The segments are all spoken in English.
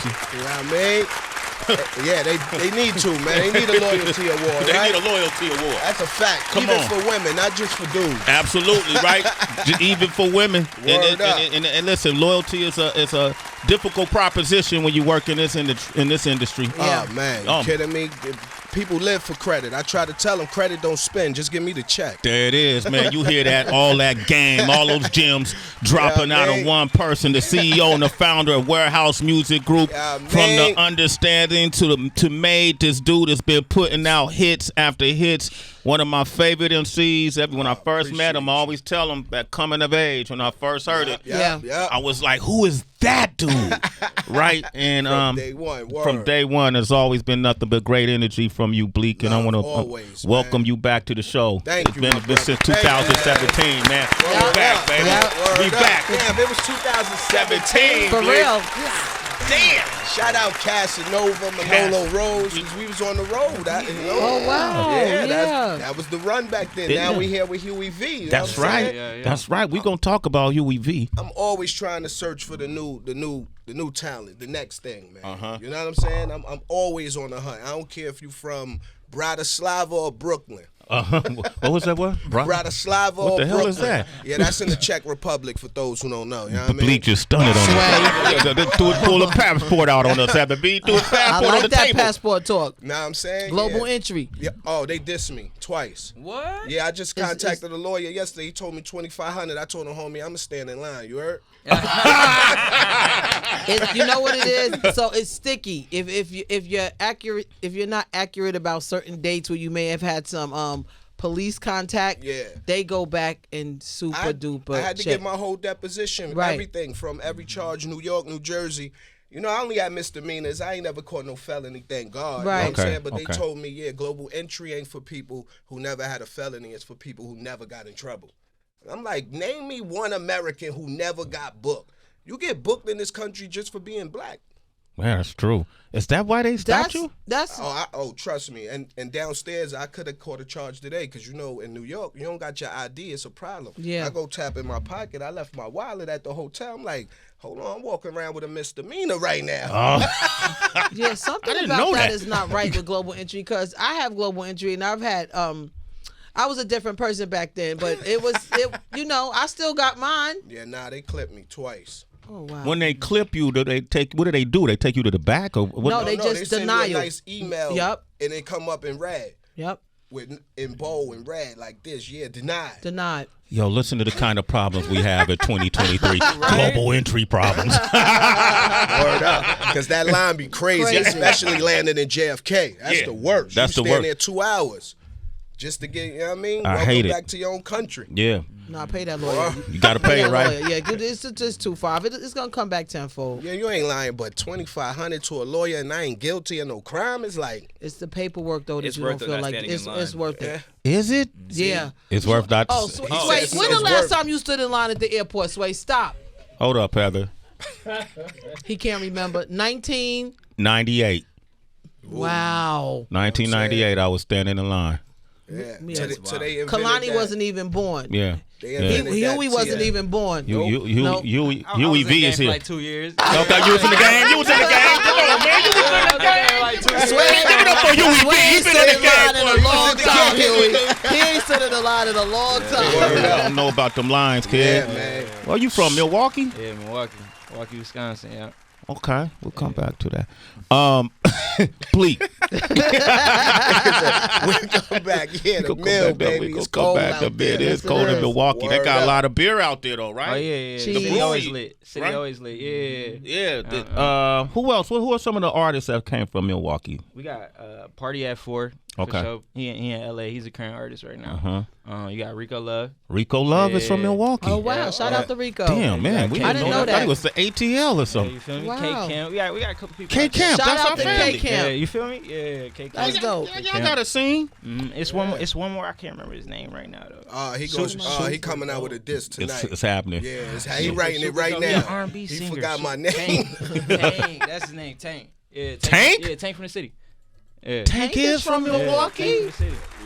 loyalty. You know what I mean? Yeah, they need to, man. They need a loyalty award, They right? need a loyalty award. That's a fact. Come Even on. for women, not just for dudes. Absolutely, right? Even for women. Word up. And listen, loyalty is a difficult proposition when you work in this industry. Oh, man. You kidding me? People live for credit. I try to tell them credit don't spend. Just give me the check. There it is, man. You hear that, all that game, all those gems dropping out of one person, the CEO and the founder of Warehouse Music Group. From the understanding to made, this dude has been putting out hits after hits. One of my favorite MCs. When I first met him, I always tell him that coming of age, when I first heard it, I was like, who is that dude? Right? And from day one, there's always been nothing but great energy from you, Bleek. And I want to welcome you back to the show. Thank you. It's been since 2017, man. We back, baby. We back. Damn, it was 2017. For real. Damn. Shout out Casanova, Manolo Rose, because we was on the road. Oh, wow. Yeah. That was the run back then. Now we here with Huey V. That's right. That's right. We're going to talk about Huey V. I'm always trying to search for the new talent, the next thing, man. You know what I'm saying? I'm always on the hunt. I don't care if you from Bratislava or Brooklyn. What was that word? Bratislava or What the hell Brooklyn. is that? Yeah, that's in the Czech Republic for those who don't know. You know what I mean? Bleek just stunned it on us. Pull a passport out on us, Abby B. Do a passport on the that table. passport talk. Know what I'm saying? Global entry. Yeah. Oh, they dissed me twice. What? Yeah, I just contacted a lawyer yesterday. He told me $2,500. I told him, homie, I'ma stand in line. You heard? You know what it is? So it's sticky. If you're not accurate about certain dates where you may have had some police contact, they go back and super duper. I had to check. get my whole deposition, everything from every charge, New York, New Jersey. You know, I only had misdemeanors. I ain't never caught no felony, thank God. Right. You know what I'm saying? But they told me, global entry ain't for people who never had a felony. It's for people who never got in trouble. I'm like, name me one American who never got booked. You get booked in this country just for being black. Man, that's true. Is that why they stopped you? Trust me. And downstairs, I could have caught a charge today because, you know, in New York, you don't got your ID. It's a problem. Yeah. I go tap in my pocket. I left my wallet at the hotel. I'm like, hold on, I'm walking around with a misdemeanor right now. Yeah, something about that is not right with global entry because I have global entry and I've had I was a different person back then, but I still got mine. Yeah, they clipped me twice. Oh, wow. When they clip you, what do they do? They take you to the back? Or what? No, they just they send deny you you. a nice email. Yep. And it come up in red. Yep. In bold and red like this. Yeah, denied. Denied. Yo, listen to the kind of problems we have in 2023. Global entry problems. Word up. Because that line be crazy, especially landing in JFK. That's the worst. That's the worst. You stand there 2 hours just to get, you know what I mean? I hate it. Welcome back to your own country. Yeah. No, pay that lawyer. You got to pay it, right? Yeah, it's just 2.5. It's going to come back tenfold. Yeah, you ain't lying, but $2,500 to a lawyer and I ain't guilty of no crime is like... It's the paperwork, though, that it's you don't feel like it's worth it. Is it? Yeah. It's worth that. Oh, Sway, when the last time you stood in line at the airport, Sway? Stop. Hold up, Heather. He can't remember. 98. Wow. 1998, I was standing in line. Yeah. Kalani wasn't even born. Yeah. Huey wasn't even born. Huey V is here. For like 2 years. Okay, you was in the game. You was in the game. Come on, man. You was in the game. Like 2 years. Give it up for Huey V. He's stood in line in a long time, Huey. He ain't stood in the line in a long time. I don't know about them lines, kid. Yeah, man. Where you from, Milwaukee? Yeah, Milwaukee, Wisconsin, yeah. Okay, we'll come back to that. Bleek. We'll come back. Yeah, the mill, baby. It's cold out there. It is cold in Milwaukee. They got a lot of beer out there, though, right? Oh, yeah. City always lit. City always lit, yeah. Yeah. Who else? Who are some of the artists that came from Milwaukee? We got Party at 4. Okay. For sure. He in L.A. He's a current artist right now. You got Rico Love. Rico Love is from Milwaukee. Oh, wow. Shout out to Rico. Damn, man. I didn't know that. I thought it was the ATL or something. Yeah, you feel me? Wow. K-Camp. We got a couple people. K-Camp. Shout That's out our to family. K-Camp. Yeah, you feel me? Yeah, K-Camp. That's dope. Y'all got a scene? It's one more. I can't remember his name right now, though. He coming out with a diss tonight. It's happening. Yeah, he writing it right now. R&B He singer. forgot my name. Tank. That's his name, Tank. Yeah, Tank? Yeah, Tank from the city. Yeah. Tank is from Milwaukee?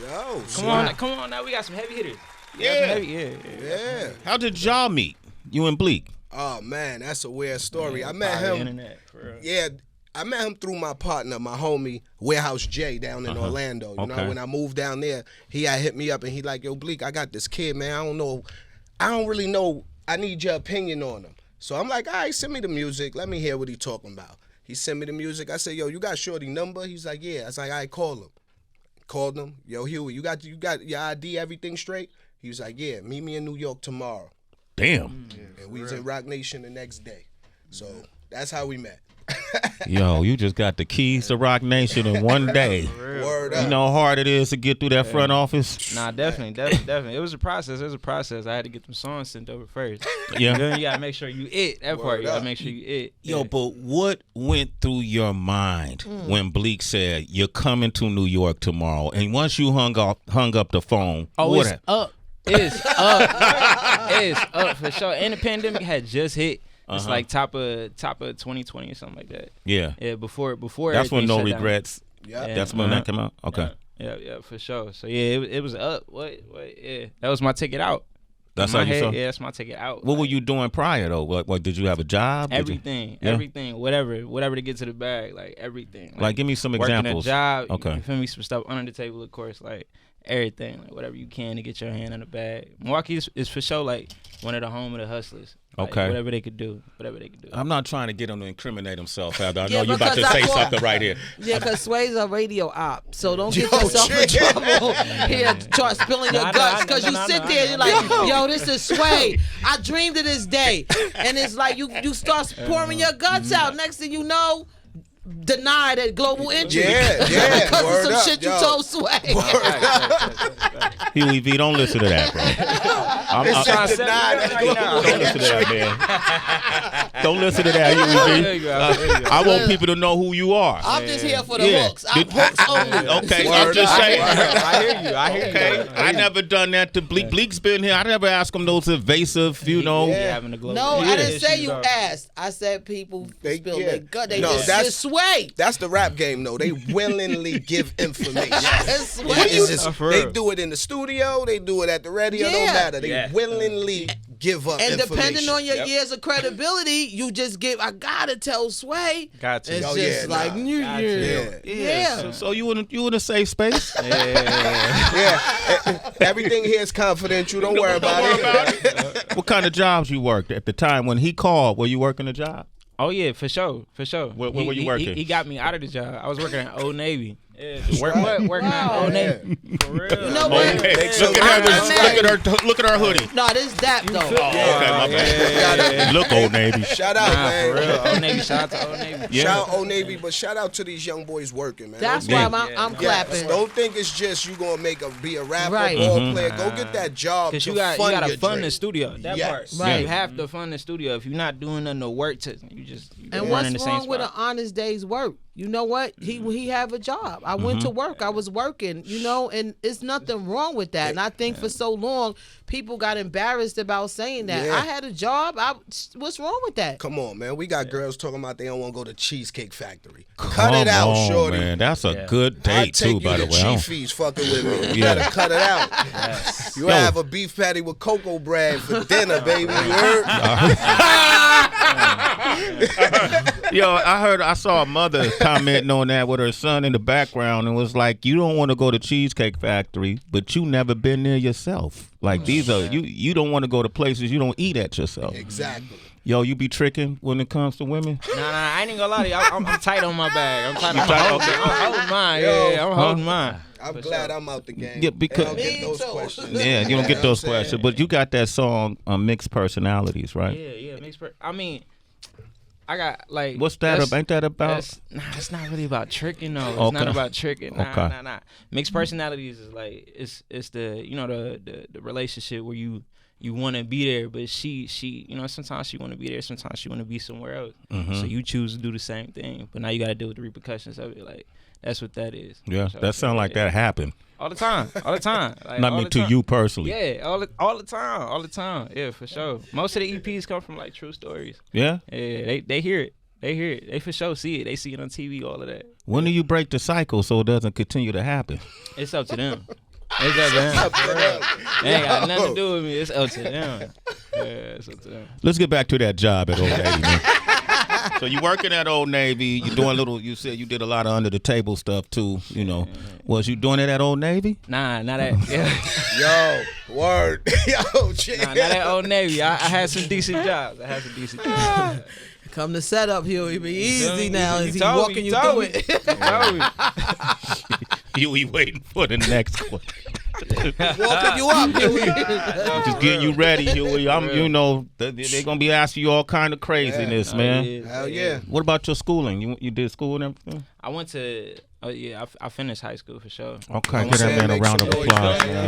Yo, Come on now. We got some heavy hitters. Yeah. How did y'all meet? You and Bleek? Oh man, that's a weird story. I met him. Internet, for real. Yeah, I met him through my partner, my homie, Warehouse J down in Orlando. You know, when I moved down there, he had hit me up and he like, yo, Bleek, I got this kid, man. I don't really know. I need your opinion on him. So I'm like, all right, send me the music. Let me hear what he talking about. He sent me the music. I said, yo, you got Shorty number? He's like, yeah. I was like, all right, call him. Called him. Yo, Huey, you got your ID, everything straight? He was like, yeah, meet me in New York tomorrow. Damn. And we was in Rock Nation the next day. So that's how we met. Yo, you just got the keys to Rock Nation in one day. Word up. You know how hard it is to get through that front office? Nah, definitely. It was a process. I had to get them songs sent over first. Yeah. Then you gotta make sure you that part. You gotta make sure you Yo, but what went through your mind when Bleek said, you're coming to New York tomorrow? And once you hung up the phone, it's up. It's up. It's up for sure. And the pandemic had just hit. It's like top of 2020 or something like that. Yeah. Yeah, before that's when No Regrets. Yeah. That's when that came out. Okay. Yeah, for sure. So yeah, it was up. Yeah. That was my ticket out. That's how you saw. Yeah, that's my ticket out. What were you doing prior though? What did you have a job? Everything, whatever to get to the bag, like everything. Like give me some examples. Working a job, okay. You feel me? Some stuff under the table, of course, like everything, like whatever you can to get your hand in the bag. Milwaukee is for sure like one of the home of the hustlers. Like, okay. Whatever they could do. I'm not trying to get him to incriminate himself. I know you're about to say something right here. Yeah, because Sway's a radio op, so don't get yourself in trouble here, start spilling your guts, because you sit there and you're like, yo, this is Sway. I dreamed of this day. And it's like you start pouring your guts out. Next thing you know, denied at Global Entry. Yeah. Because of some shit you told Sway. Huey V, don't listen to that, bro. Don't listen to that, man. Don't listen to that, Huey V. I want people to know who you are. I'm just here for the hooks. I'm hooks only. Okay, I'm just saying. I hear you. Okay, I never done that to Bleek. Bleek's been here. I never asked him those evasive, No, I didn't say you asked. I said people spill their gut. They just Sway. That's the rap game, though. They willingly give information. They do it in the studio. They do it at the radio. Don't matter. They willingly give up and information. Depending on your years of credibility, you just give. I gotta tell Sway. Got to. It's just like yeah. So you in a safe space? Yeah. Everything here is confidential. Don't worry about it. What kind of jobs you worked at the time when he called? Were you working a job? Oh yeah, for sure. Where were you working? He got me out of the job. I was working at Old Navy. Working at Old Navy. For real. You know what? Look at her hoodie. No, this that though. Okay, my bad. Look, Old Navy. Shout out, man. For real. Old Navy. Shout out to Old Navy. Shout out Old Navy, but shout out to these young boys working, man. That's why I'm clapping. Don't think it's just you gonna be a rapper, right. ball player. Go get that job. Because you gotta fund the studio. That part. Right. You have to fund the studio. If you're not doing nothing to work to, you and running the what's same wrong with an honest day's work? You know what? He have a job. I went to work. I was working, and it's nothing wrong with that. And I think for so long, people got embarrassed about saying that. Yeah. I had a job. What's wrong with that? Come on, man. We got girls talking about they don't want to go to Cheesecake Factory. Cut it out, shorty. Man. That's a good date, too, by the way. Chief-fees fucking with me. You better cut it out. Yes. You have a beef patty with cocoa bread for dinner, baby. You heard? Yo, I saw a mother commenting on that with her son in the background and was like, you don't want to go to Cheesecake Factory, but you never been there yourself. Like these are you don't want to go to places you don't eat at yourself. Exactly. Yo, you be tricking when it comes to women? Nah, I ain't even gonna lie to you. I'm tight on my bag. I'm holding mine. I'm holding mine. I'm glad I'm out the game. Yeah, because don't get those questions. Yeah, you don't get those questions. But you got that song, Mixed Personalities, right? Yeah, I mean, I got like. What's that? Ain't that about? It's not really about tricking though. It's not about tricking. Nah. Mixed personalities is like it's the the relationship where you want to be there, but she sometimes she want to be there, sometimes she want to be somewhere else. So you choose to do the same thing, but now you got to deal with the repercussions of it. Like that's what that is. Yeah, that sound like that happened. All the time. Like, not me to you personally. Yeah, all the time. Yeah, for sure. Most of the EPs come from like true stories. Yeah? Yeah, they hear it. They for sure see it. They see it on TV, all of that. When do you break the cycle so it doesn't continue to happen? It's up to them. It's up to them. It ain't got nothing to do with me. It's up to them. Yeah, it's up to them. Let's get back to that job at Old Navy, man. So you working at Old Navy? You doing little? You said you did a lot of under the table stuff too. You know, was you doing it at Old Navy? Nah, not at. Yo, word. Yo, chill. Nah, not at Old Navy. I had some decent jobs. Come to set up, Huey. Be easy now. Is he told walking me, you through it? Huey waiting for the next one. Walking you up, Huey. Just getting you ready, Huey. You know, they're gonna be asking you all kind of craziness, man. Hell yeah. What about your schooling? You did school and everything? I went to. Oh yeah, I finished high school for sure. Okay, give that man a round of applause, man.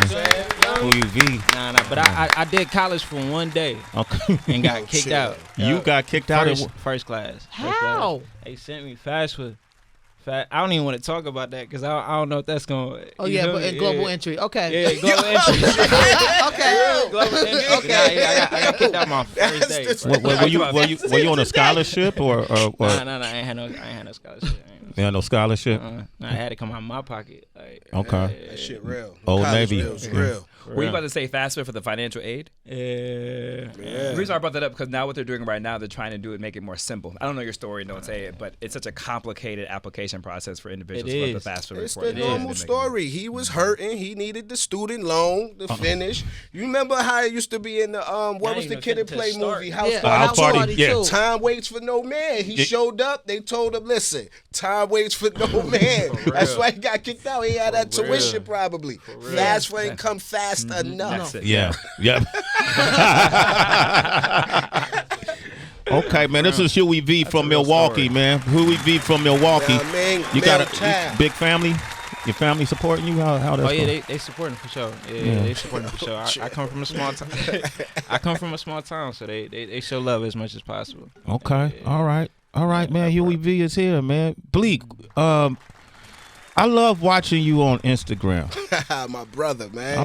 Huey V. Nah, but I did college for one day. Okay. And got kicked out. You got kicked out of first class. How? They sent me FAFSA. I don't even want to talk about that because I don't know if that's going to... Oh, yeah, but in global entry. Okay. Yeah, global entry. Okay. Global entry. Okay. Nah, I got kicked out my first day. Were you on a scholarship or? No, I ain't had no scholarship. You had no scholarship? I had to come out of my pocket. Like, okay. That shit real. Old Navy. Is real. Were you about to say FAFSA for the financial aid? Yeah. The reason I brought that up because now what they're doing right now, they're trying to do it, make it more simple. I don't know your story, don't say it, but it's such a complicated application process for individuals for the FAFSA It's report. the normal story. He was hurting. He needed the student loan to finish. You remember how it used to be in the what was the Kid and Play movie? House Party. Yeah. Time waits for no man. He showed up. They told him, listen, time waits for no man. That's why he got kicked out. He had that tuition probably. Fast ain't come fast enough. Yeah. Yep. Okay, man. This is Huey V from Milwaukee, man. Huey V from Milwaukee. You got a big family? Your family supporting you? How that's going? They supporting for sure. Yeah, they supporting for sure. I come from a small town. I come from a small town, so they show love as much as possible. Okay. Yeah. All right, man. Huey V is here, man. Bleek, I love watching you on Instagram. My brother, man. I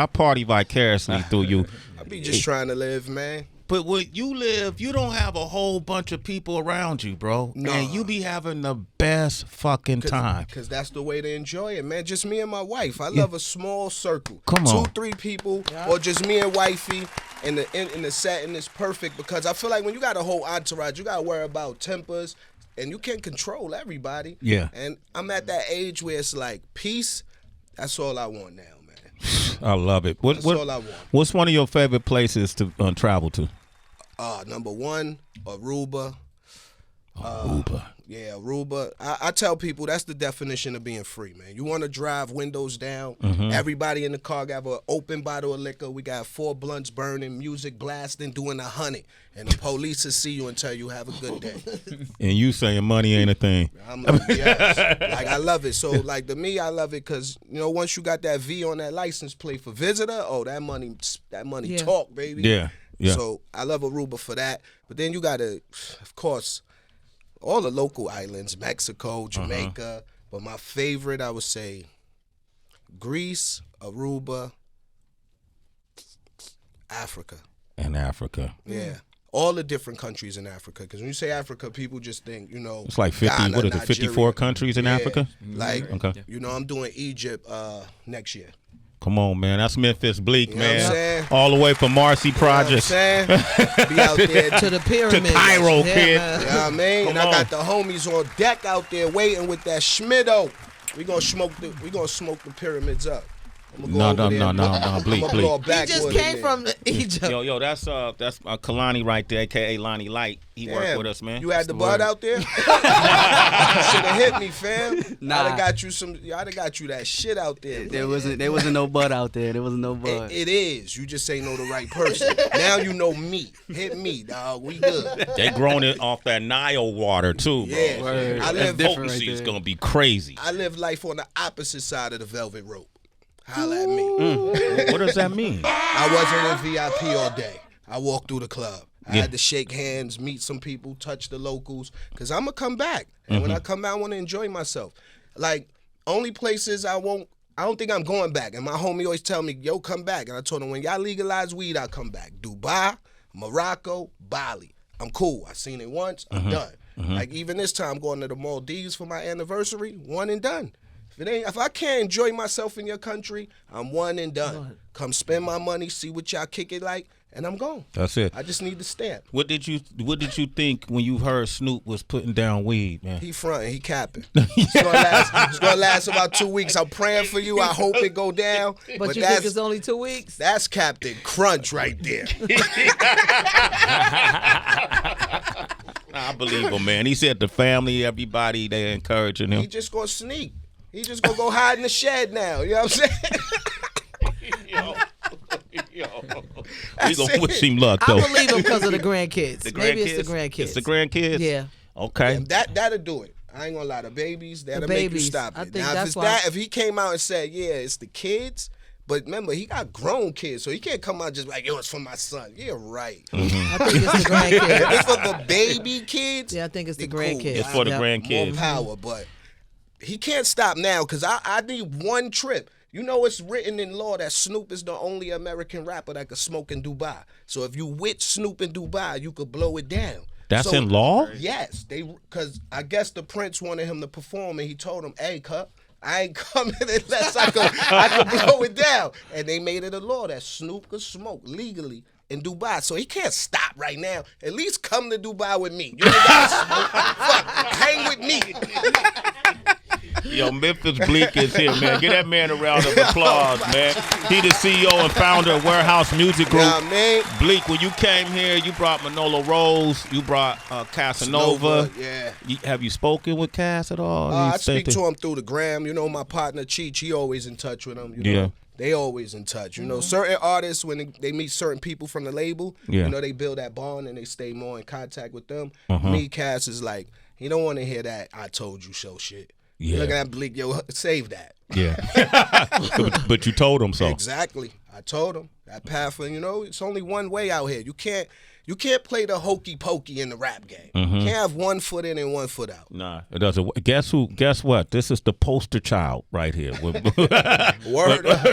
party vicariously through you. I be just trying to live, man. But when you live, you don't have a whole bunch of people around you, bro. No. And you be having the best fucking time. Because that's the way to enjoy it, man. Just me and my wife. I love a small circle. Come on. 2-3 people, or just me and wifey. And the setting is perfect because I feel like when you got a whole entourage, you got to worry about tempers. And you can't control everybody. Yeah. And I'm at that age where it's like peace. That's all I want now, man. I love it. That's all I want. What's one of your favorite places to travel to? Number one, Aruba. Aruba. Yeah, Aruba. I tell people that's the definition of being free, man. You want to drive windows down. Everybody in the car got an open bottle of liquor. We got 4 blunts burning, music blasting, doing 100. And the police will see you and tell you have a good day. And you saying money ain't a thing. I'm like, yes. Like, I love it. So, like, to me, I love it because, you know, once you got that V on that license plate for visitor, oh, that money talk, baby. Yeah. So I love Aruba for that. But then you got to, of course, all the local islands, Mexico, Jamaica. But my favorite, I would say, Greece, Aruba, Africa. And Africa. Yeah. All the different countries in Africa. Because when you say Africa, people just think, you know. It's like 50, Ghana, what is it, Nigeria. 54 countries in Africa? Like, you know, I'm doing Egypt next year. Come on, man. That's Memphis Bleek, You know what I'm saying? All the way from Marcy Projects. You know what I'm saying? Be out there To the pyramid. To Cairo, kid. You know what I mean? And I got the homies on deck out there waiting with that Schmiddo. We gonna smoke the pyramids up. No, Bleek. He just came from Egypt. Yo, that's Kalani right there, aka Lonnie Light. He worked with us, man. You had the bud out there? You should have hit me, fam. Nah. I'd have got you that shit out there. There wasn't no bud out there. There wasn't no bud. It is. You just ain't know the right person. Now you know me. Hit me, dog. We good. They grown it off that Nile water too, bro. Yeah. Word. I live potency is gonna be crazy. I live life on the opposite side of the velvet rope. Holla at me. What does that mean? I wasn't in VIP all day. I walked through the club. I had to shake hands, meet some people, touch the locals, because I'm going to come back. And when I come back, I want to enjoy myself. Like, only places I don't think I'm going back. And my homie always tell me, yo, come back. And I told him, when y'all legalize weed, I'll come back. Dubai, Morocco, Bali. I'm cool. I seen it once. I'm done. Like, even this time, going to the Maldives for my anniversary, one and done. If I can't enjoy myself in your country, I'm one and done. Come spend my money, see what y'all kick it like, and I'm gone. That's it. I just need the stamp. What did you think when you heard Snoop was putting down weed, man? He fronting, he capping. It's gonna last about 2 weeks. I'm praying for you. I hope it go down. But you think it's only 2 weeks? That's Captain Crunch right there. I believe him, man. He said the family, everybody, they encouraging him. He just gonna sneak. He just gonna go hide in the shed now. You know what I'm saying? We gonna wish him luck though. I believe him because of the grandkids. Maybe it's the grandkids. It's the grandkids. Yeah. Okay. Yeah, that'll do it. I ain't gonna lie. The babies, that'll make you stop it. I think now, that's why. If he came out and said, yeah, it's the kids, but remember, he got grown kids, so he can't come out just like, yo, it's for my son. Yeah, right. Mm-hmm. I think it's the grandkids. If it's for the baby kids, Yeah, I think it's the cool. grandkids. It's for the grandkids. More power, but he can't stop now because I need one trip. You know it's written in law that Snoop is the only American rapper that could smoke in Dubai. So if you with Snoop in Dubai, you could blow it down. That's in law? Yes, because I guess the Prince wanted him to perform, and he told him, "Hey, Cup, I ain't coming unless I could blow it down." And they made it a law that Snoop could smoke legally in Dubai, so he can't stop right now. At least come to Dubai with me. You ain't gotta smoke. Fuck, hang with me. Yo, Memphis Bleek is here, man. Give that man a round of applause, man. He the CEO and founder of Warehouse Music Group. Yeah, man. Bleek, when you came here, you brought Manolo Rose, you brought Casanova. Yeah. Have you spoken with Cass at all? I speak to him through the gram. You know, my partner Cheech, he always in touch with him. You know? They always in touch. You know, certain artists, when they meet certain people from the label, you know, they build that bond and they stay more in contact with them. Me, Cass is like, he don't want to hear that I told you so shit. Yeah. Looking at Bleek, yo, save that. Yeah. but you told him so. Exactly. I told him that path, you know, it's only one way out here. You can't play the hokey pokey in the rap game. You can't have 1 foot in and 1 foot out. Nah, it doesn't. Guess what? This is the poster child right here. Word.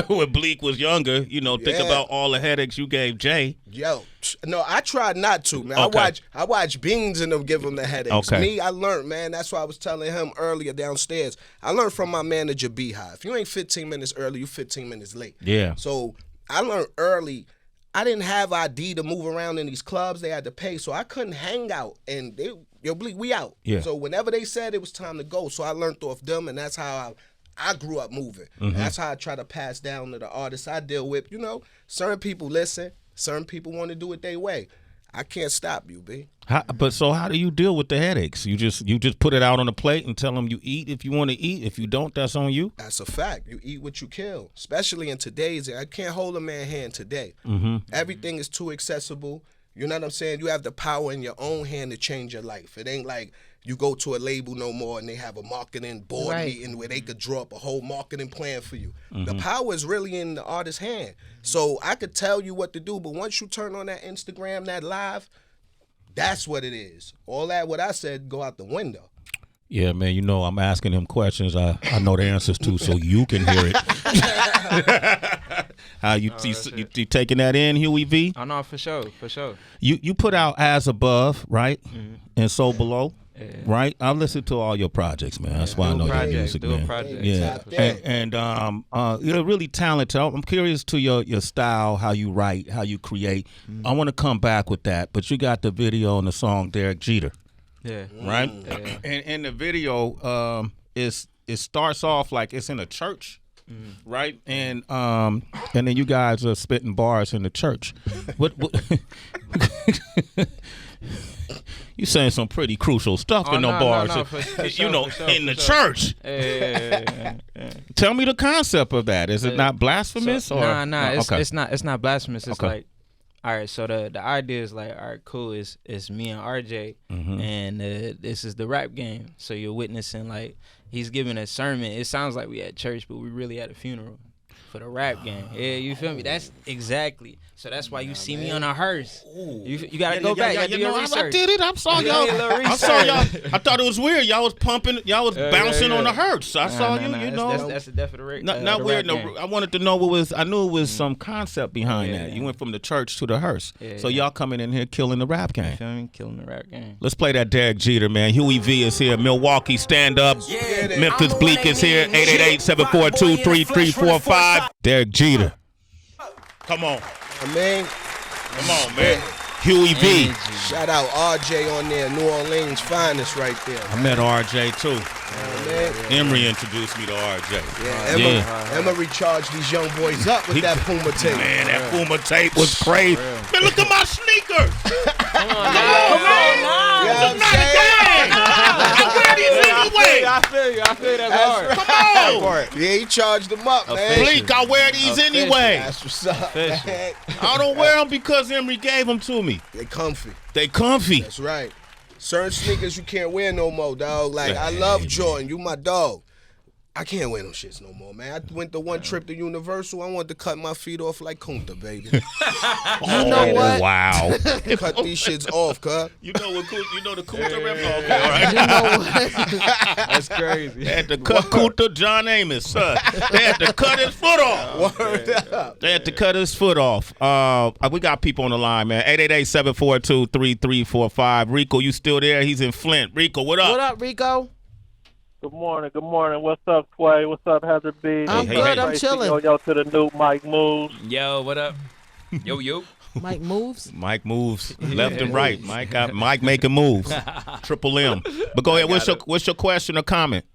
When Bleek was younger, you know, think about all the headaches you gave Jay. Yo, no, I tried not to, man. Okay. I watch Beans and them give him the headaches. Okay. Me, I learned, man. That's why I was telling him earlier downstairs. I learned from my manager, Beehive. If you ain't 15 minutes early, you 15 minutes late. Yeah. So I learned early. I didn't have ID to move around in these clubs. They had to pay, so I couldn't hang out. And yo, Bleek, we out. Yeah. So whenever they said it was time to go, so I learned off them, and that's how I grew up moving. That's how I try to pass down to the artists I deal with. You know, certain people listen. Certain people want to do it their way. I can't stop you, B. But so how do you deal with the headaches? You just put it out on the plate and tell them you eat if you want to eat. If you don't, that's on you. That's a fact. You eat what you kill. Especially in today's, I can't hold a man hand today. Everything is too accessible. You know what I'm saying? You have the power in your own hand to change your life. It ain't like you go to a label no more and they have a marketing board meeting where they could draw up a whole marketing plan for you. The power is really in the artist's hand. So I could tell you what to do, but once you turn on that Instagram, that live, that's what it is. All that, what I said, go out the window. Yeah, man, you know I'm asking him questions I know the answers to so you can hear it. How you taking that in, Huey V? Oh, no, for sure. You put out As Above, right? And So Below. Yeah. Right, I listen to all your projects, man. That's why I know your music, man. Yeah, and you're really talented. I'm curious to your style, how you write, how you create. I want to come back with that, but you got the video and the song Derek Jeter. Yeah. Right. Yeah. And the video it starts off like it's in a church. Right, and then you guys are spitting bars in the church. What you saying some pretty crucial stuff in them bars, in the church. Yeah. Tell me the concept of that. Is it not blasphemous? It's not blasphemous. It's like, all right, so the idea is like, all right, cool. It's me and RJ, and this is the rap game. So you're witnessing like he's giving a sermon. It sounds like we at church, but we really at a funeral for the rap game. Yeah, you feel me? That's exactly. So that's why you see me on a hearse. You gotta go back. You gotta do your research. I did it. I saw y'all. I thought it was weird. Y'all was pumping. Y'all was bouncing on the hearse. I saw you. You know, that's a definite. Not weird. No, I wanted to know what was. I knew it was some concept behind that. You went from the church to the hearse. So y'all coming in here killing the rap game. You feel me? Killing the rap game. Let's play that Derek Jeter, man. Huey V is here. Milwaukee stand up. Memphis Bleek is here. 888-742-3345. Derek Jeter. Come on. I mean, Come on, man. Huey V. Shout out RJ on there, New Orleans finest right there. I met RJ too. Man. Emery introduced me to RJ. Yeah, Emma recharged these young boys up with that Puma tape. Man, that Puma tape was crazy. Man, look at my sneakers. Come on, I wear these anyway. I feel you. That's hard. Come on. Yeah, he charged them up, man. Bleek, I wear these anyway. That's what's up, man. I don't wear them because Emery gave them to me. They comfy. They comfy. That's right. Certain sneakers you can't wear no more, dog. Like, I love Jordan. You my dog. I can't wear no shits no more, man. I went the one trip to Universal. I wanted to cut my feet off like Kunta, baby. You know what? Wow. Cut these shits off, cuz. You know what? You know the Kunta rep? Okay, all right. You know what? That's crazy. They had to cut Kunta John Amos, son. They had to cut his foot off. Word up. They had to cut his foot off. We got people on the line, man. 888-742-3345. Rico, you still there? He's in Flint. Rico, what up? What up, Rico? Good morning. What's up, Sway? What's up, Heather B? I'm good. I'm chilling. Yo to the new Mike Moves. Yo, what up? Yo. Mike moves. Mike moves left and right. Mike making moves. Triple M. But go ahead. What's your question or comment?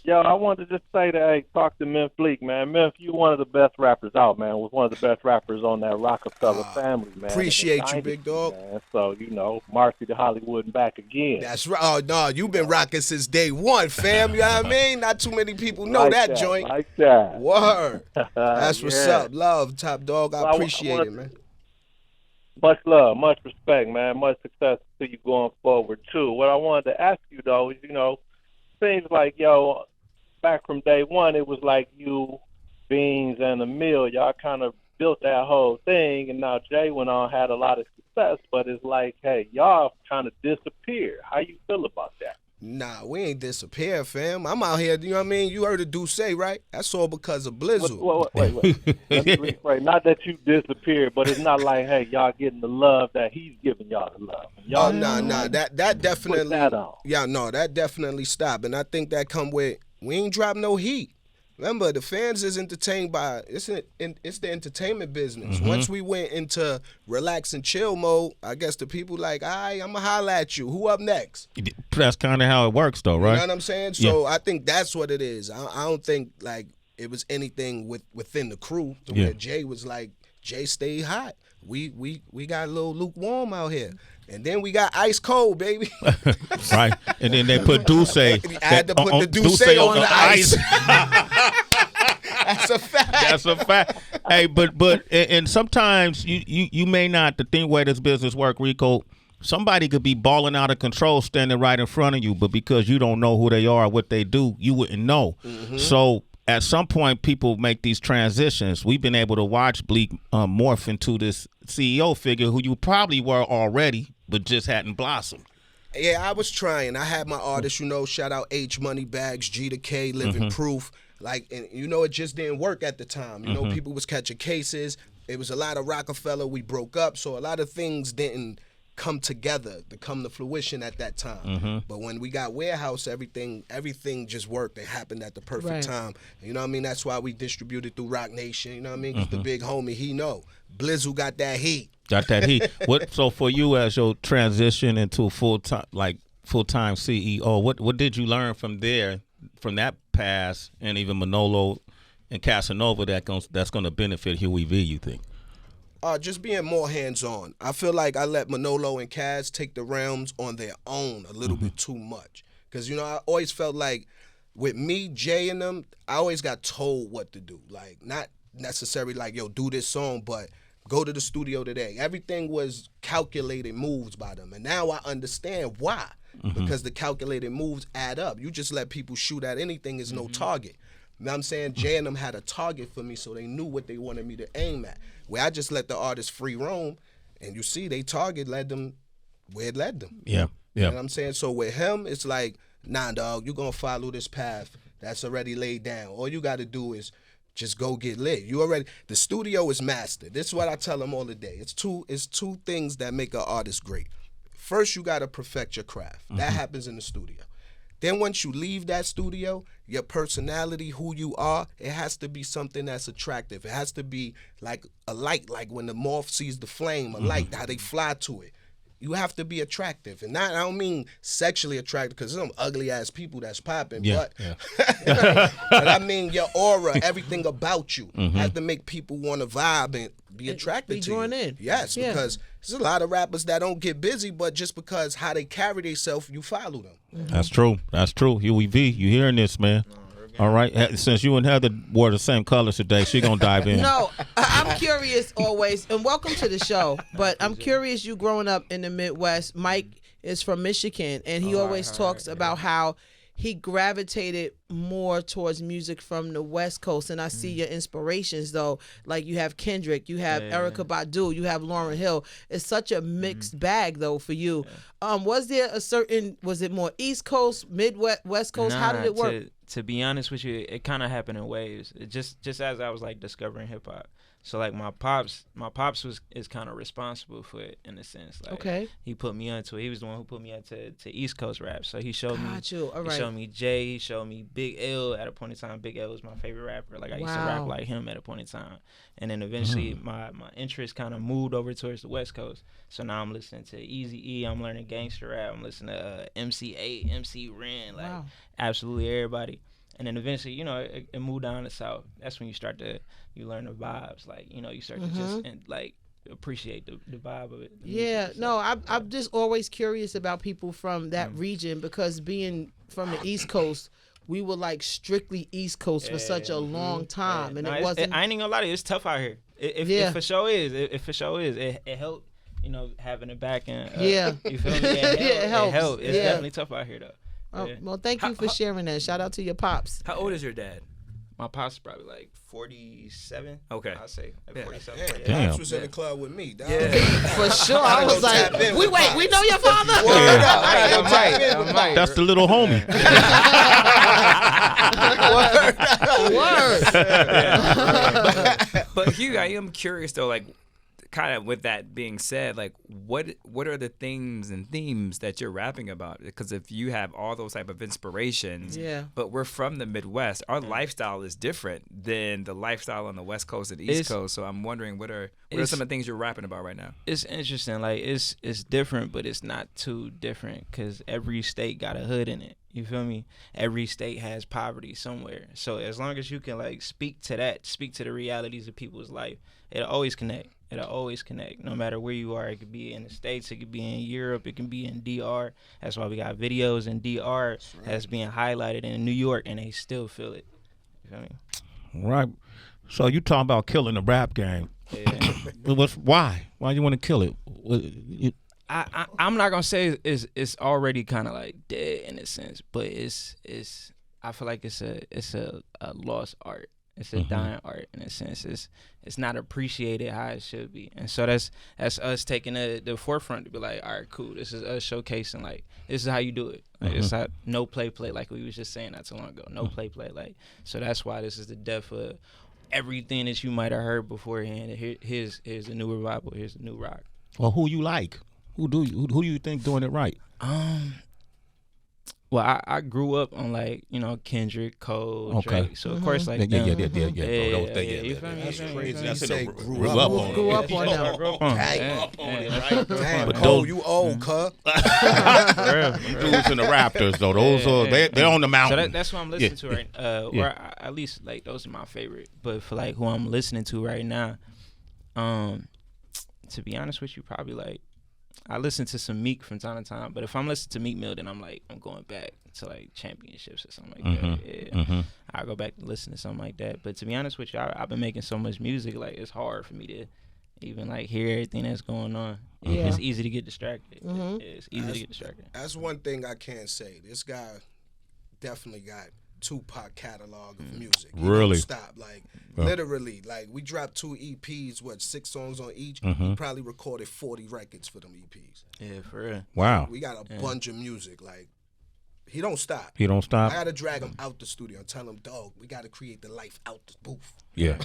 Yo, I wanted to just say that, hey, talk to Memphis Bleek, man. Memphis, you one of the best rappers out, man. Was one of the best rappers on that Rockefeller family, man. Appreciate you, big dog. Man. So, Marcy to Hollywood and back again. That's right. Oh, no, you've been rocking since day one, fam. You know what I mean? Not too many people know that joint. Like that. Word. That's what's up. Love, top dog. I appreciate it, man. Much love, much respect, man. Much success to you going forward, too. What I wanted to ask you, though, is, seems like, back from day one, it was like you, Beans, and Emil. Y'all kind of built that whole thing, and now Jay went on, had a lot of success, but it's like, hey, y'all kind of disappeared. How you feel about that? Nah, we ain't disappeared, fam. I'm out here, you know what I mean? You heard of Duce, right? That's all because of Blizzard. Wait. Let me rephrase. Not that you disappeared, but it's not like, hey, y'all getting the love that he's giving y'all the love. Y'all nah. That definitely. Put that on. Yeah, no, that definitely stopped. And I think that come with, we ain't drop no heat. Remember, the fans is entertained by, it's the entertainment business. Mm-hmm. Once we went into relax and chill mode, I guess the people like, all right, I'm going to holler at you. Who up next? That's kind of how it works, though, right? You know what I'm saying? So I think that's what it is. I don't think, like, it was anything within the crew to where Jay was like, Jay stay hot. We got a little lukewarm out here. And then we got ice cold, baby. Right. And then they put Duce. I had to put the Duce on the ice. That's a fact. That's a fact. Hey, but and sometimes you may not, the thing where this business work, Rico, somebody could be balling out of control standing right in front of you, but because you don't know who they are, what they do, you wouldn't know. Mm-hmm. So at some point, people make these transitions. We've been able to watch Bleek morph into this CEO figure who you probably were already, but just hadn't blossomed. Yeah, I was trying. I had my artists, shout out H Money Bags, G to K, Living Proof. Like, and it just didn't work at the time. People was catching cases. It was a lot of Rockefeller. We broke up, so a lot of things didn't come together to come to fruition at that time. Mm-hmm. But when we got Warehouse, everything just worked. It happened at the perfect time. You know what I mean? That's why we distributed through Rock Nation. You know what I mean? Because the big homie, he know. Blizzle got that heat. So for you as your transition into full-time CEO, what did you learn from there, from that pass, and even Manolo and Casanova that's going to benefit Huey V, you think? Just being more hands-on. I feel like I let Manolo and Cas take the realms on their own a little bit too much. Because, I always felt like with me, Jay, and them, I always got told what to do. Like, not necessarily like, yo, do this song, but go to the studio today. Everything was calculated moves by them. And now I understand why. Because the calculated moves add up. You just let people shoot at anything is no target. You know what I'm saying? Jay and them had a target for me, so they knew what they wanted me to aim at. Where I just let the artist free roam, and you see they target led them where it led them. Yeah. You know what I'm saying? So with him, it's like, nah, dog, you're going to follow this path that's already laid down. All you got to do is just go get lit. The studio is mastered. This is what I tell them all the day. It's two things that make an artist great. First, you got to perfect your craft. That happens in the studio. Then once you leave that studio, your personality, who you are, it has to be something that's attractive. It has to be like a light, like when the moth sees the flame, a light, how they fly to it. You have to be attractive. And not, I don't mean sexually attractive, because there's some ugly-ass people that's popping, but I mean your aura, everything about you has to make people want to vibe and be attracted to you. In. Yes, because there's a lot of rappers that don't get busy, but just because how they carry themselves, you follow them. That's true. That's true. Huey V, you hearing this, man? All right. Since you and Heather wore the same colors today, she gonna dive in. No, I'm curious always, and welcome to the show. But I'm curious, you growing up in the Midwest. Mike is from Michigan, and he always talks about how he gravitated more towards music from the West Coast. And I see your inspirations, though. Like you have Kendrick, you have Erykah Badu, you have Lauryn Hill. It's such a mixed bag, though, for you. Was it more East Coast, Midwest, West Coast? How did it work? To be honest with you, it kind of happened in waves. It just as I was like discovering hip hop. So like my pops is kind of responsible for it in a sense. Like he put me onto it. He was the one who put me onto East Coast rap. So he showed me. All right. He showed me Jay. He showed me Big L at a point in time. Big L was my favorite rapper. Like I used to rap like him at a point in time. And then eventually my interest kind of moved over towards the West Coast. So now I'm listening to Eazy-E. I'm learning gangster rap. I'm listening to MC8, MC Ren, like absolutely everybody. And then eventually, you know, it moved down to the South. That's when you learn the vibes. Like, you know, you start to just like appreciate the vibe of it. I'm just always curious about people from that region, because being from the East Coast, we were like strictly East Coast for such a long time, and it wasn't. I ain't gonna lie to you, it's tough out here. It for sure is. It helped, you know, having it back and you feel me? It helps. It's definitely tough out here though. Oh, well, thank you for sharing that. Shout out to your pops. How old is your dad? My pops is probably like 47. Okay. I'll say like 47. Damn. Pops was in the club with me. Dog. For sure. I was like, we know your father? I might. That's the little homie. Word. But Hugh, I am curious though, like, kind of with that being said, like what are the things and themes that you're rapping about? Because if you have all those type of inspirations, but we're from the Midwest, our lifestyle is different than the lifestyle on the West Coast and East Coast. So I'm wondering what are some of the things you're rapping about right now? It's interesting. Like it's different, but it's not too different because every state got a hood in it. You feel me? Every state has poverty somewhere. So as long as you can like speak to the realities of people's life, it'll always connect. No matter where you are. It could be in the States, it could be in Europe, it can be in DR. That's why we got videos in DR that's being highlighted in New York, and they still feel it. You feel me? Right. So you talking about killing the rap game. Yeah. Why? Why you want to kill it? I'm not gonna say it's already kind of like dead in a sense, but it's I feel like it's a lost art. It's a dying art in a sense. It's not appreciated how it should be, and so that's us taking the forefront to be like, all right, cool. This is us showcasing like this is how you do it. Like it's not no play like we was just saying not too long ago. No play like so that's why this is the death of everything that you might have heard beforehand. Here's the new revival. Here's the new rock. Well, who you like? Who do you think doing it right? Well, I grew up on like, you know, Kendrick, Cole, Drake. So of course like yeah. You feel me? That's crazy. You say grew up on Grew up on them. Hang up on it, right? Damn, Cole, you old, cuh. Dudes in the Raptors though. Those are they're on the mountain. So that's what I'm listening to right or at least like those are my favorite. But for like who I'm listening to right now, to be honest with you, probably like I listen to some Meek from time to time, but if I'm listening to Meek Mill, then I'm going back to like championships or something like that. I'll go back and listen to something like that. But to be honest with you, I've been making so much music, like it's hard for me to even like hear everything that's going on. It's easy to get distracted. It's easy to get distracted. That's one thing I can't say. This guy definitely got Tupac catalog of music. He really? Don't stop. Like literally, like we dropped 2 EPs, 6 songs on each. He probably recorded 40 records for them EPs. Yeah, for real. Wow. We got a bunch of music. Like He don't stop. He don't stop. I gotta drag him out the studio and tell him, dog, we gotta create the life out the booth. Yeah.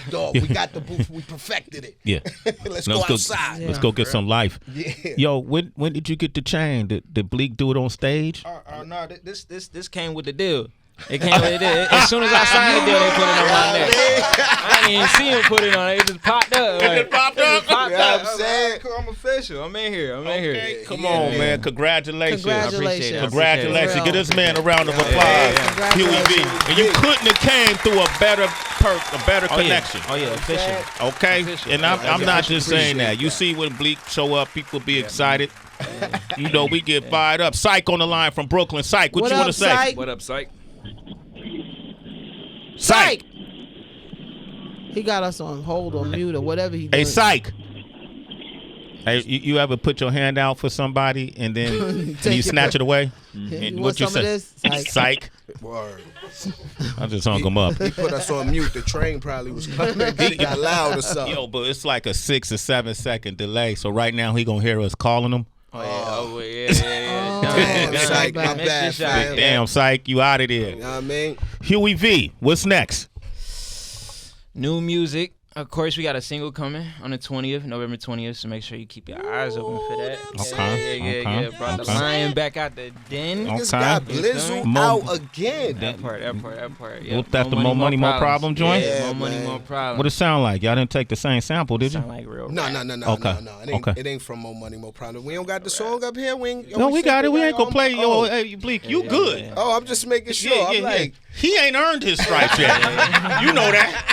Dog, we got the booth. We perfected it. Yeah. Let's go outside. Let's go get some life. Yeah. Yo, when did you get the chain? Did Bleek do it on stage? No, this came with the deal. It came with it. As soon as I signed the deal, they put it on my neck. I didn't even see him put it on. It just popped up. It just popped up? You know what I'm saying? Cool, I'm official. I'm in here. Okay, come on, man. Congratulations. Congratulations. Congratulations. Give this man a round of applause. Huey V. And you couldn't have came through a better connection. Oh, yeah. Official. Okay? Official. And I'm not just saying that. You see when Bleek show up, people be excited. You know, we get fired up. Psych on the line from Brooklyn. Psych, what you want to say? Psych? What up, Psych? Psych. He got us on hold or mute or whatever he does. Hey, Psych. Hey, you ever put your hand out for somebody and then you snatch it away? You want some of this? Psych. Word. I just hung him up. He put us on mute. The train probably was coming. He got loud or something. Yo, but it's like a 6 or 7 second delay. So right now he gonna hear us calling him. Damn, Psych. My bad, fam. Damn, Psych, you out of there. You know what I mean? Huey V, what's next? New music. Of course, we got a single coming on the 20th, November 20th, so make sure you keep your eyes open for that. Okay. Yeah. Brought the lion back out the den. Niggas got Blizzle out again. That part. Yeah. What's that, the More Money, More Problem joint? Yeah, Yeah, More Money, man. More Problem. What it sound like? Y'all didn't take the same sample, did you? Sound like real No. Okay. It ain't from More Money, More Problem. We don't got the song up here. No, we got it. We ain't gonna play. Yo, hey, Bleek, you good. Yeah. Oh, I'm just making sure. I'm like, He ain't earned his stripes yet. You know that.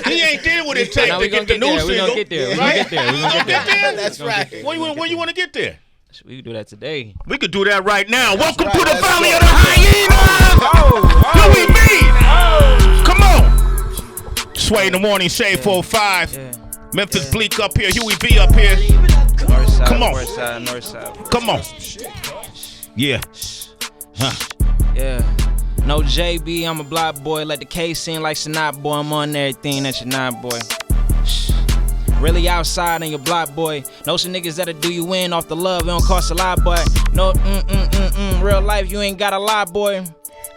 He ain't did what it takes to get the new single. We're gonna get there. We're gonna get there. that's right. Where you want to get there? We can do that today. We could do that right now. Welcome right, to the let's Valley go. of the Hyenas. Huey V. Come on. Sway in the morning, Shade 4-5. Yeah. Memphis Bleek up here. Huey V up here. North side, Come on. North side. Come on. Yeah. Huh. Yeah. No JB, I'm a block boy. Let the K seem like Sinat boy. I'm on everything that you're not, boy. Really outside on your block, boy. Know some niggas that'll do you in off the love. It don't cost a lot, boy. No, real life, you ain't got a lot, boy.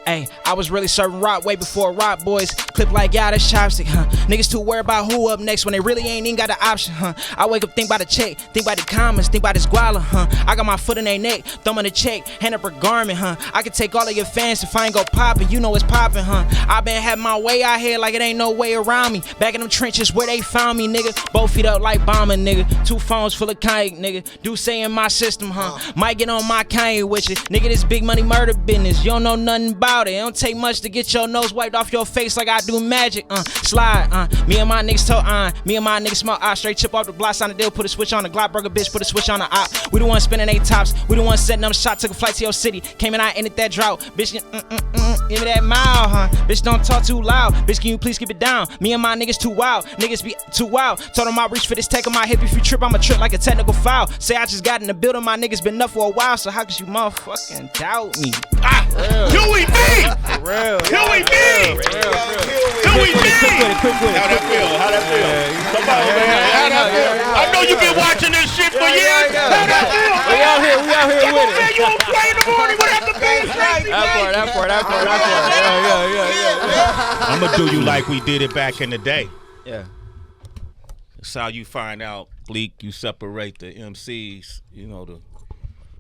Hey, I was really serving rock way before rock boys. Clip like, yeah, that's chopstick, huh? Niggas too worried about who up next when they really ain't even got the option, huh? I wake up, think about the check, think about the comments, think about this guala, huh? I got my foot in their neck, thumb on the check, hand up her garment, huh? I can take all of your fans if I ain't go poppin', you know it's poppin', huh? I been having my way out here like it ain't no way around me. Back in them trenches where they found me, nigga. Both feet up like bombing, nigga. 2 phones full of Kanye, nigga. Do say in my system, huh? Might get on my Kanye with you. Nigga, this big money murder business. You don't know nothing about it. It don't take much to get your nose wiped off your face like I do magic, slide, me and my niggas toe on, me and my niggas smoke out, straight chip off the block, sign the deal, put a switch on the Glock burger, bitch, put a switch on the op. We the one spinning 8 tops, we the one setting up shot, took a flight to your city, came and I ended that drought, bitch, give me that mile, huh? Bitch, don't talk too loud, bitch, can you please keep it down? Me and my niggas too wild, niggas be too wild. Told them I reach for this tech on my hip, if you trip, I'ma trip like a technical foul. Say I just got in the building, my niggas been up for a while, so how could you motherfucking doubt me? Huey V! For real. Huey V! Huey V! How that feel? Come on, man. How that feel? I know you been watching this shit for years. How that feel? We out here with it. You don't play in the morning without the bass. That part. Yeah. I'm gonna do you like we did it back in the day. Yeah. That's how you find out, Bleek. You separate the MCs,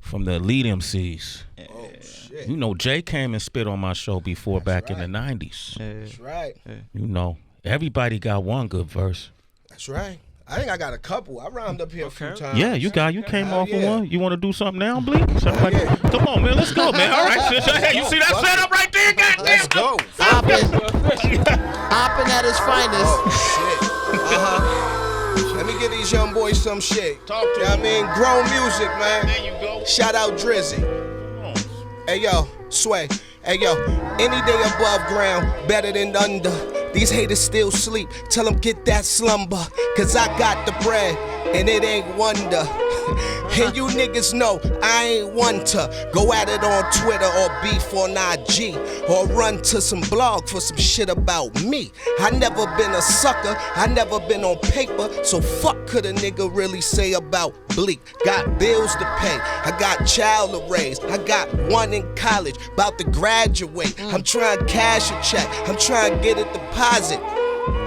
from the lead MCs. Oh, shit. You know, Jay came and spit on my show before back in the 90s. That's right. You know, everybody got one good verse. That's right. I think I got a couple. I rhymed up here a few times. Yeah, you came off with one. You want to do something now, Bleek? Come on, man. Let's go, man. All right, sis. Hey, you see that setup right there? Goddamn. Let's go. Hopping at his finest. Oh, shit. Let me give these young boys some shit. Talk to I mean, grown music, man. There you go. Shout out Drizzy. Hey, yo, Sway. Hey, yo, any day above ground, better than under. These haters still sleep. Tell them get that slumber. Cause I got the bread, and it ain't wonder. And you niggas know I ain't one to go at it on Twitter or beef on IG or run to some blog for some shit about me. I never been a sucker, I never been on paper, so fuck could a nigga really say about Bleek? Got bills to pay, I got child to raise, I got one in college, about to graduate. I'm trying to cash a check, I'm trying to get a deposit.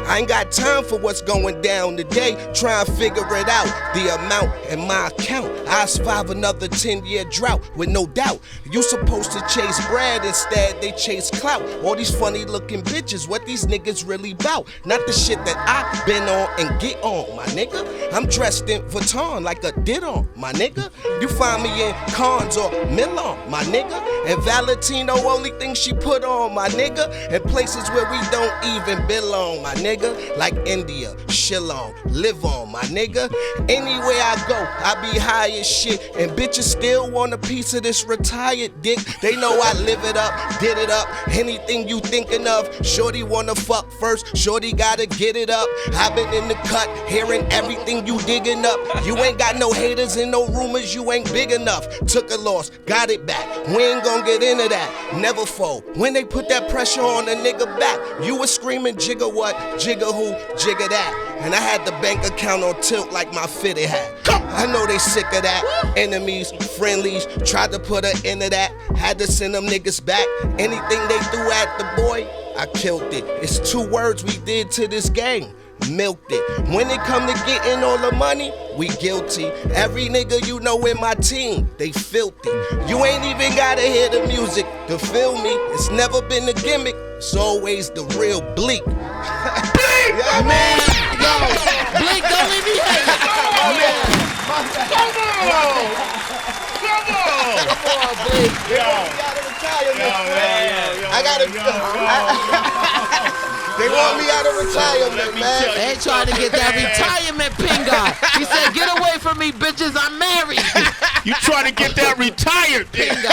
I ain't got time for what's going down today. Try and figure it out. The amount in my account. I survive another 10-year drought with no doubt. You supposed to chase bread, instead they chase clout. All these funny looking bitches, what these niggas really bout? Not the shit that I been on and get on, my nigga. I'm dressed in Vuitton like a did on, my nigga. You find me in Cons or Milan, my nigga. And Valentino, only thing she put on, my nigga. And places where we don't even belong, my nigga. Like India, Shillong, live on, my nigga. Anywhere I go, I be high as shit. And bitches still want a piece of this retired dick. They know I live it up, did it up. Anything you thinking of, shorty wanna fuck first, shorty gotta get it up. I been in the cut, hearing everything you digging up. You ain't got no haters and no rumors, you ain't big enough. Took a loss, got it back. We ain't gon' get into that, never fold. When they put that pressure on a nigga back, you was screaming jigger what? Jigger who, jigger that. And I had the bank account on tilt like my fitted hat. I know they sick of that. Enemies, friendlies, tried to put an end to that. Had to send them niggas back. Anything they threw at the boy, I killed it. It's 2 words we did to this game. Milked it. When it come to getting all the money, we guilty. Every nigga you know in my team, they filthy. You ain't even gotta hear the music to feel me. It's never been a gimmick, it's always the real Bleek. Yeah, man. Yo, Bleek, don't leave me hanging. Come on, Bleek. I gotta. They want me out of retirement, man. They trying to get that retirement pinga. He said, "Get away from me, bitches. I'm married." You trying to get that retired pinga?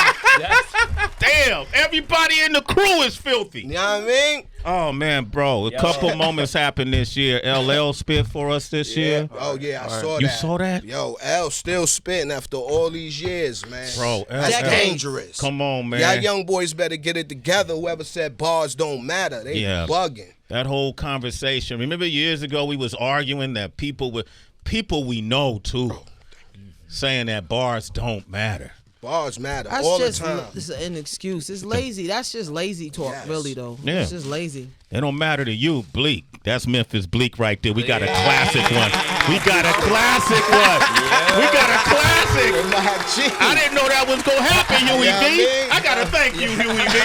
Damn, everybody in the crew is filthy. You know what I mean? Oh man, bro, a couple moments happened this year. LL spit for us this year. Oh yeah, I saw that. You saw that? Yo, L still spitting after all these years, man. Bro, that's dangerous. Come on, man. Y'all young boys better get it together. Whoever said bars don't matter, they bugging. That whole conversation. Remember years ago we was arguing that people we know too, saying that bars don't matter. Bars matter That's all just, the time. It's an excuse. It's lazy. That's just lazy talk, really, though. Yeah. It's just lazy. It don't matter to you, Bleek. That's Memphis Bleek right there. We got a classic one. We got a classic one. We got a classic. I didn't know that was going to happen, Huey V. I got to thank you, Huey V.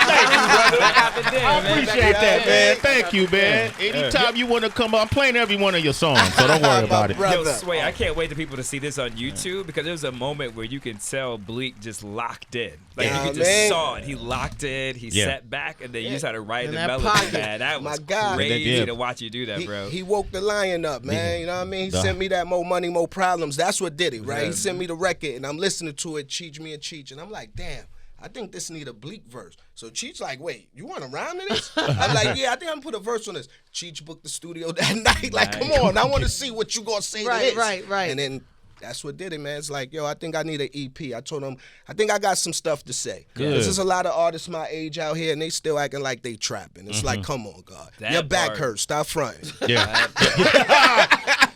Thank you, brother. I appreciate that, man. Thank you, man. Anytime you want to come up, I'm playing every one of your songs, so don't worry about it. Yo, Sway, I can't wait for people to see this on YouTube because there's a moment where you can tell Bleek just locked in. Like you just saw it. He locked in, he sat back, and then you just had to write the melody. Man, that was crazy to watch you do that, bro. He woke the lion up, man. You know what I mean? He sent me that More Money, More Problems. That's what did it, right? He sent me the record, and I'm listening to it, Cheech, me and Cheech, and I'm like, damn, I think this need a Bleek verse. So Cheech like, wait, you want to rhyme to this? I'm like, yeah, I think I'm gonna put a verse on this. Cheech booked the studio that night. Like, come on, I want to see what you gonna say to this. Right. And then that's what did it, man. It's like, yo, I think I need an EP. I told him, I think I got some stuff to say. Because there's a lot of artists my age out here, and they still acting like they trapping. It's like, come on, God. Your back hurts. Stop fronting. Yeah.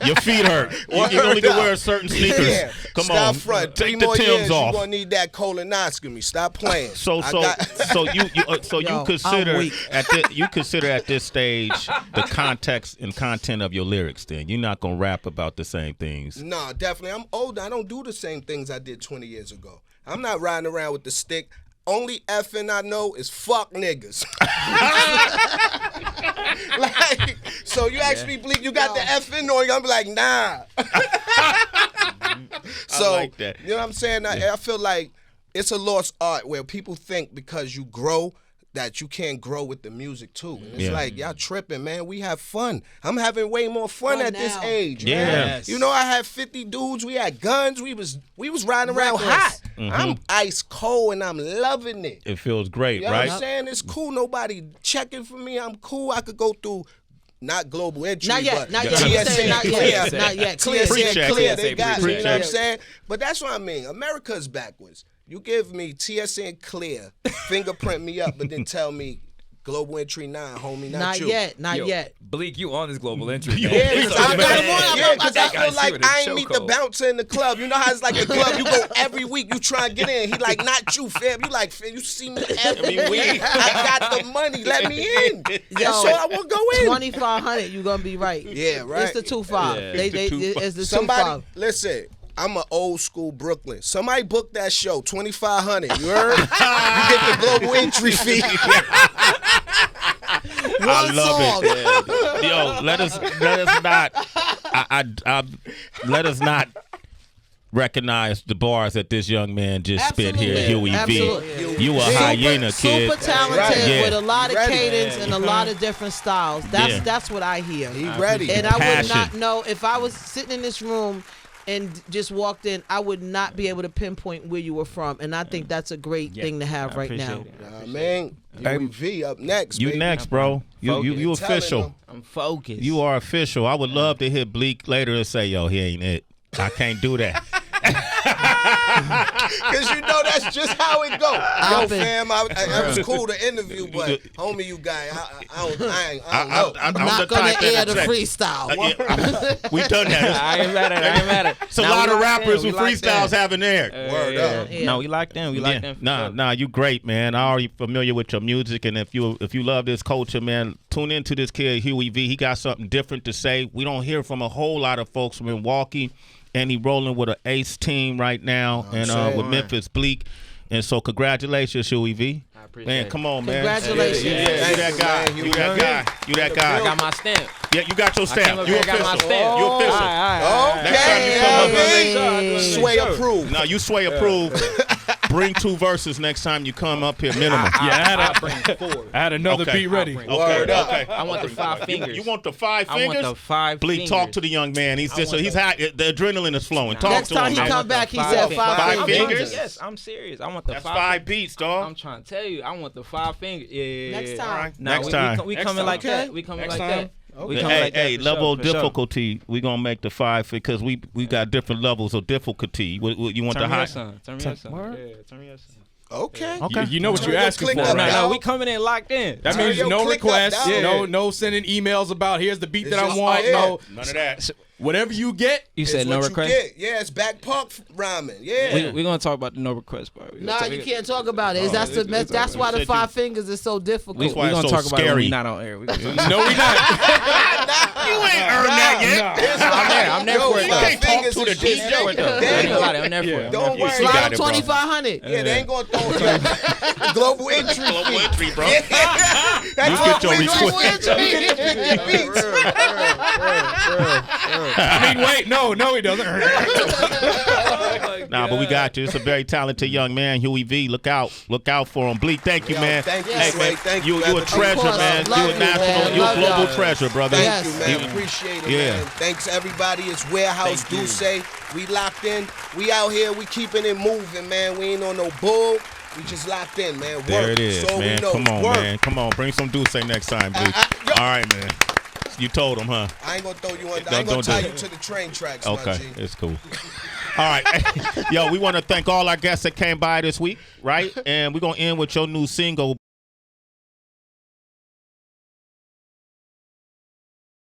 Your feet hurt. You only can wear certain sneakers. Yeah. Come Stop on. front. Take 3 the more Timbs years, off. You gonna need that colonoscopy. Stop playing. So you consider at this stage the context and content of your lyrics. Then you're not gonna rap about the same things. No, definitely. I'm older. I don't do the same things I did 20 years ago. I'm not riding around with the stick. Only effing I know is fuck niggas. Like, so you ask me, Bleek, you got the effing, or I'm like, nah. So, I like that. You know what I'm saying? I feel like it's a lost art where people think because you grow that you can't grow with the music too. And it's like, y'all tripping, man. We have fun. I'm having way more fun at this age, man. Yes. You know, I had 50 dudes. We had guns. We was riding around hot. I'm ice cold and I'm loving it. It feels great, You know right? what I'm saying? It's cool. Nobody checking for me. I'm cool. I could go through not global entry, not yet, but not yet. TSA Not clear. yet, not yet. Clear, clear. They got me. You know what I'm Pre-check. saying? But that's what I mean. America's backwards. You give me TSA clear, fingerprint me up, but then tell me global entry 9, homie, not you. Not yet. Bleak, you on this global entry. Yeah, because I got him on. Yeah, Because I feel like I ain't meet the bouncer in the club. You know how it's like a club. You go every week. You try and get in. He like, not you, fam. You like, fam. You see me every week. I got the money. Let me in. That's all I want to go in. 2,500. You gonna be right. Yeah, right. It's the 2.5. It's the 2.5. Somebody, listen. I'm an old school Brooklyn. Somebody book that show, 2,500. You heard? You get the global entry fee. I love it. Yo, let us not. Let us not recognize the bars that this young man just spit here, Huey V. You a hyena, kid. Super talented Yeah. with a lot of cadence and a lot of different styles. That's what I hear. He ready. And I would Passion. not know if I was sitting in this room and just walked in, I would not be able to pinpoint where you were from. And I think that's a great thing to have right now. Man, Huey V up next. You baby. next, bro. You official. I'm focused. You are official. I would love to hear Bleek later and say, yo, he ain't it. I can't do that. Because you know that's just how it go. Yo, fam, it was cool to interview, but homie, you guy, I don't know. I'm not going to air the freestyle. We done that. I ain't mad at it. It's a lot of rappers with freestyles haven't aired. Word up. Yeah. No, we like them. We like them. Nah, you great, man. I already familiar with your music, and if you love this culture, man, tune into this kid, Huey V. He got something different to say. We don't hear from a whole lot of folks from Milwaukee. And he rolling with an ace team right now, and with Memphis Bleek. And so congratulations, Huey V. I appreciate Man, it. come on, man. Congratulations. Yeah, you that guy. You that guy. You that guy. I got my stamp. Yeah, you got your stamp. You got my official. stamp. You official. Okay. Next time you come up here, Sway approved. no, you Sway approved. Bring 2 verses next time you come up here, minimum. I bring 4. I had another beat ready. Okay. I want the 5 fingers. You want the 5 I fingers? want the 5 Bleek, fingers. talk to the young man. He's just he's high. The adrenaline is flowing. Talk Next to time him, he man. come back, he said 5 fingers? fingers. Yes, I'm serious. I want the That's 5. 5 beats, dog. I'm trying to tell you. I want the 5 fingers. Yeah. Next time. Next time. We coming like that. We coming like that. We coming Hey, like that hey, for level sure, of difficulty. We gonna make the 5 because we got different levels of difficulty. You want the high? Turn me your son. Yeah, turn me your son. Okay. You know what you're asking for. click up, Right? y'all. No, we coming in locked in. That Turn means your no click up, requests, dog. no sending emails about here's the beat It's that I just- want. yeah. No, None of that. whatever you get. You It's said no what request. You get. Yeah, it's back park rhyming. Yeah. We're gonna talk about the no request part. Nah, you can't talk about it. That's why the 5 fingers is so difficult. We're why it's gonna so talk about it when scary. we not on air. No, we not. You ain't earned that yet. I'm there for it. You can't talk to the DJ. I'm there for it. Don't worry. You got Slide it, bro. 2,500. Yeah, they ain't gonna throw it. Global entry. Global entry, bro. That's You get your global request. entry. I mean, wait, no, he doesn't. Nah, but we got you. It's a very talented young man, Huey V. Look out for him. Bleek, thank you, Yo, man. thank you, Hey, Sway. man, Thank you you, a brother. treasure, Of course. man. Love You a you, national, man. you a Love global y'all. treasure, brother. Thank Yes. you, man. You- Appreciate it, Yeah. man. Thanks, everybody. It's Warehouse Duce. We locked in. We out here. We keeping it moving, man. We ain't on no bull. We just locked in, man. Work. There it is, So man. we know. Come on, Work. man. Come on. Bring some Duce next time, Bleek. yo. All right, man. You told him, huh? I ain't gonna throw you on. I Don't- ain't gonna don't tie do you it. to the train tracks, my Okay, G. it's cool. All right. Yo, we want to thank all our guests that came by this week, right? And we're going to end with your new single,